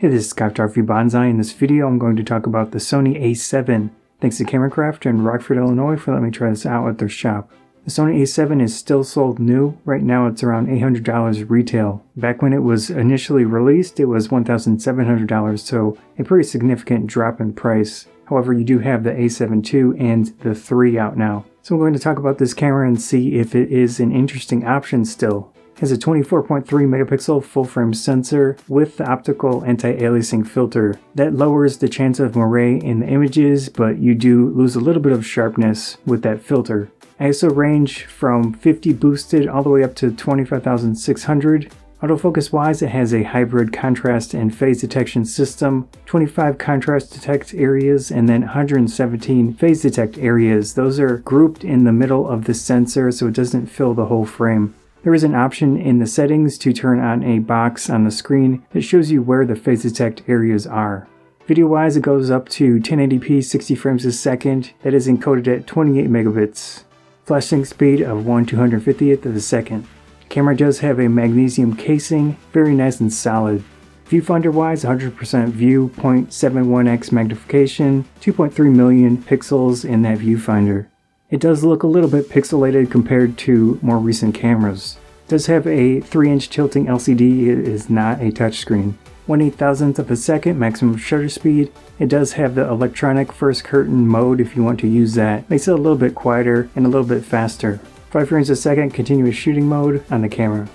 Hey, this is Photography Banzai. In this video, I'm going to talk about the Sony A7. Thanks to CameraCraft in Rockford, Illinois for letting me try this out at their shop. The Sony A7 is still sold new. Right now it's around $800 retail. Back when it was initially released, it was $1,700, so a pretty significant drop in price. However, you do have the A7 II and the 3 out now. So I'm going to talk about this camera and see if it is an interesting option still. It has a 24.3 megapixel full-frame sensor with the optical anti-aliasing filter. That lowers the chance of moire in the images, but you do lose a little bit of sharpness with that filter. ISO range from 50 boosted all the way up to 25,600. Autofocus wise, it has a hybrid contrast and phase detection system, 25 contrast detect areas, and then 117 phase detect areas. Those are grouped in the middle of the sensor so it doesn't fill the whole frame. There is an option in the settings to turn on a box on the screen that shows you where the phase detect areas are. Video wise, it goes up to 1080p 60 frames a second. That is encoded at 28 megabits. Flash sync speed of 1/250th of a second. The camera does have a magnesium casing, very nice and solid. Viewfinder wise, 100% view, 0.71x magnification, 2.3 million pixels in that viewfinder. It does look a little bit pixelated compared to more recent cameras. It does have a 3-inch tilting LCD, it is not a touchscreen. 1/8000th of a second maximum shutter speed. It does have the electronic first curtain mode if you want to use that. Makes it a little bit quieter and a little bit faster. 5 frames a second continuous shooting mode on the camera.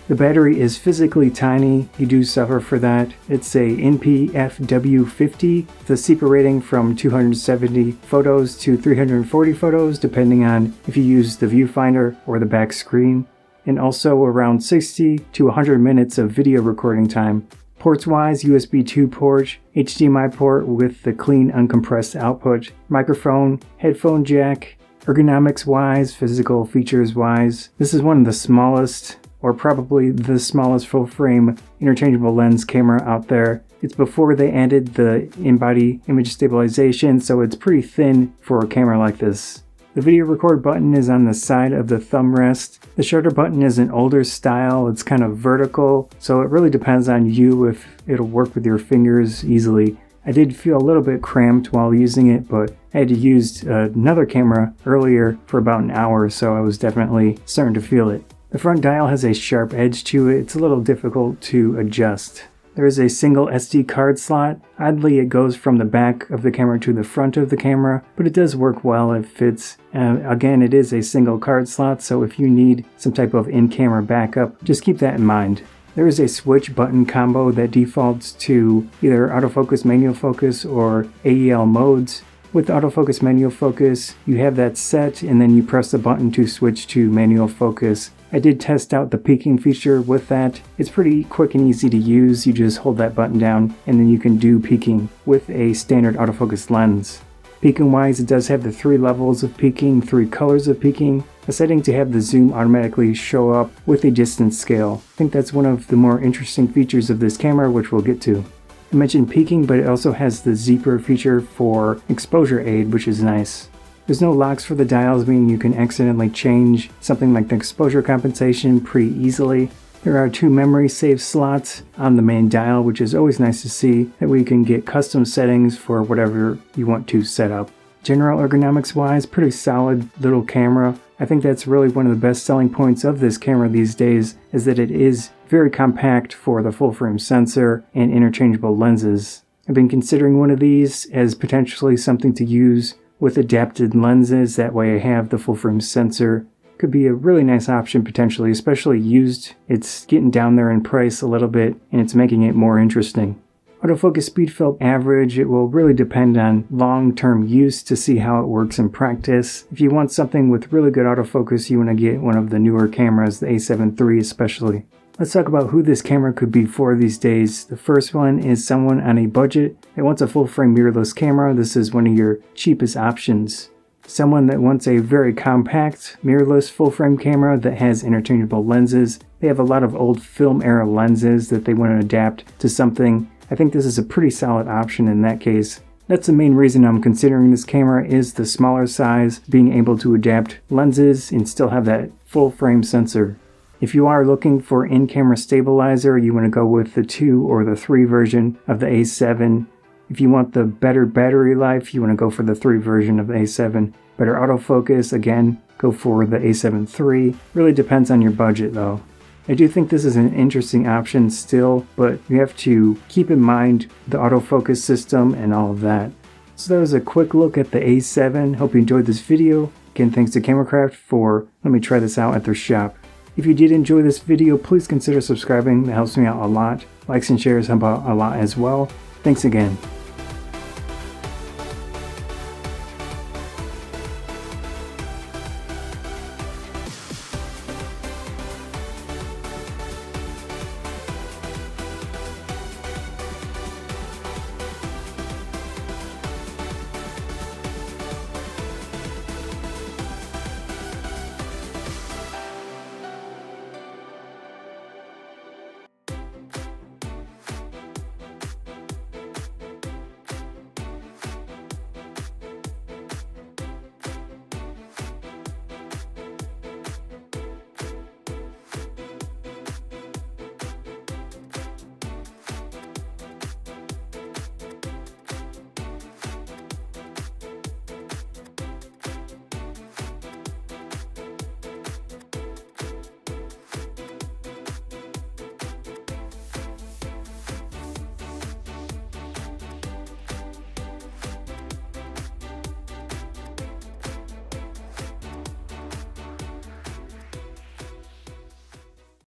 The battery is physically tiny, you do suffer for that. It's a NPFW50 with a CPA rating from 270 photos to 340 photos depending on if you use the viewfinder or the back screen, and also around 60 to 100 minutes of video recording time. Ports wise, USB 2 port, HDMI port with the clean uncompressed output, microphone, headphone jack. Ergonomics wise, physical features wise, this is one of the smallest, or probably the smallest full-frame interchangeable lens camera out there. It's before they added the in-body image stabilization, so it's pretty thin for a camera like this. The video record button is on the side of the thumb rest. The shutter button is an older style, it's kind of vertical, so it really depends on you if it'll work with your fingers easily. I did feel a little bit cramped while using it, but I had to use another camera earlier for about an hour, so I was definitely starting to feel it. The front dial has a sharp edge to it. It's a little difficult to adjust. There is a single SD card slot. Oddly, it goes from the back of the camera to the front of the camera, but it does work well. It fits. Again, it is a single card slot, so if you need some type of in-camera backup, just keep that in mind. There is a switch button combo that defaults to either autofocus, manual focus, or AEL modes. With autofocus, manual focus, you have that set and then you press the button to switch to manual focus. I did test out the peaking feature with that. It's pretty quick and easy to use. You just hold that button down and then you can do peaking with a standard autofocus lens. Peaking wise, it does have the 3 levels of peaking, 3 colors of peaking, a setting to have the zoom automatically show up with a distance scale. I think that's one of the more interesting features of this camera, which we'll get to. I mentioned peaking, but it also has the Zipper feature for exposure aid, which is nice. There's no locks for the dials, meaning you can accidentally change something like the exposure compensation pretty easily. There are 2 memory save slots on the main dial, which is always nice to see. That way you can get custom settings for whatever you want to set up. General ergonomics wise, pretty solid little camera. I think that's really one of the best selling points of this camera these days, is that it is very compact for the full frame sensor and interchangeable lenses. I've been considering one of these as potentially something to use with adapted lenses. That way I have the full frame sensor. Could be a really nice option potentially, especially used. It's getting down there in price a little bit and it's making it more interesting. Autofocus speed felt average. It will really depend on long-term use to see how it works in practice. If you want something with really good autofocus, you want to get one of the newer cameras, the A7 III especially. Let's talk about who this camera could be for these days. The first one is someone on a budget that wants a full-frame mirrorless camera. This is one of your cheapest options. Someone that wants a very compact, mirrorless full-frame camera that has interchangeable lenses. They have a lot of old film-era lenses that they want to adapt to something. I think this is a pretty solid option in that case. That's the main reason I'm considering this camera, is the smaller size, being able to adapt lenses and still have that full-frame sensor. If you are looking for in-camera stabilizer, you want to go with the 2 or the 3 version of the A7. If you want the better battery life, you want to go for the 3 version of the A7. Better autofocus, again, go for the A7 III. Really depends on your budget though. I do think this is an interesting option still, but you have to keep in mind the autofocus system and all of that. So that was a quick look at the A7. Hope you enjoyed this video. Again, thanks to Cameracraft for letting me try this out at their shop. If you did enjoy this video, please consider subscribing. That helps me out a lot. Likes and shares help out a lot as well. Thanks again.